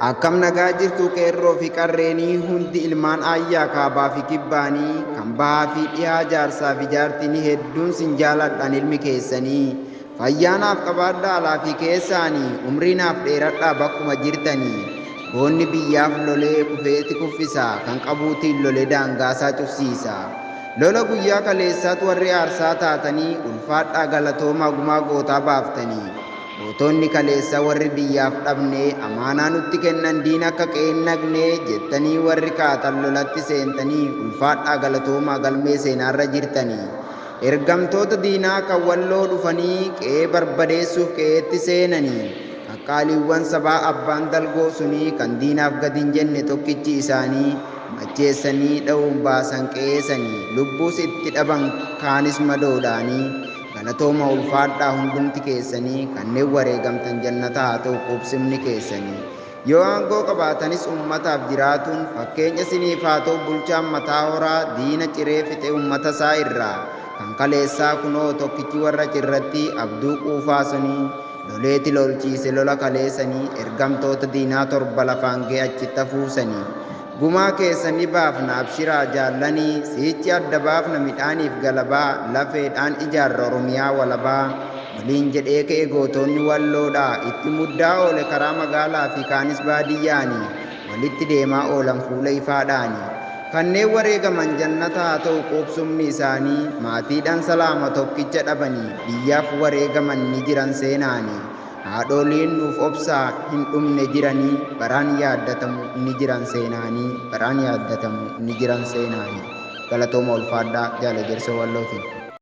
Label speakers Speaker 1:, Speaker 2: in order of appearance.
Speaker 1: Akkam nagaa jirtu qeerroo fi qarreenii hundi ilmaan ayyaa kaabaa fi kibbaanii kan bahaa fi dhihaa jaarsaa fi jaartinii hedduun sin jaaladhaan ilmi keessanii fayyaanaaf qabaadhaa alaa fi keessaanii umriinaaf dheeradhaa bakkuma jirtanii boonni biyyaaf lolee kufeeti kuffisaa kan qabuutiin lolee daangaasaa cufsiisa. Lola guyyaa kaleessaatu warri aarsaa taatanii ulfaadhaa galatoomaa gumaa gootaa baaftanii. Gootonni kaleessa warri biyyaaf dhabnee amaanaa nutti kennan diina akka qeennagnee jettanii warri kaatan lolatti seentanii ulfaadhaa galatoomaa galmee seenaarra jirtanii. Ergamtoota diinaa kan walloo dhufanii qe'ee barbadeessuuf qe'eetti seenanii. Qaqqaaliiwwan sabaa abbaan dalgoo sunii kan diinaaf gad hin jenne tokkichi isaanii macheessanii dha'uun baasan qe'eessanii lubbuus itti dhaban kaanis madoodhaanii. Galatooma ulfaadhaa hundumti keessanii kanneen wareegamtan jannataa haa ta'u qubsimni keessanii. Yoo aangoo qabaatanis ummataaf jiraatuun fakkeenya isiniif haa ta'u bulchaan mataa horaa diina ciree fixe ummata isaa irraa kan kaleessaa kunoo tokkichi warra cirratti abduu quufaa sunii loleeti lolchiise lola kaleessanii ergamtoota diinaa torba lafaan ga'e achitti hafuusanii. Gumaa keessanii baafna abshiraa jaallanii siichi adda baafna midhaaniif galabaa lafeedhaan ijaarra oromiyaa walabaa waliin jedhee ka'e gootonni walloodhaa itti muddaa oole karaa magaalaa fi kaanis baadiyyaanii walitti deemaa oolan fuula ifaadhaanii. Kanneen wareegaman jannata haa ta'u qubsumni isaanii maatiidhaan salaama tokkicha dhabanii biyyaaf wareegaman ni jiran seenaanii. Haadholiin nuuf obsaa hin dhumne jiranii baraan yaaddatamu ni jiran seenaanii baraan yaaddatamu ni jiran seenaanii. Galatooma ulfaadhaa Jaala Jarsoo Wallootiin.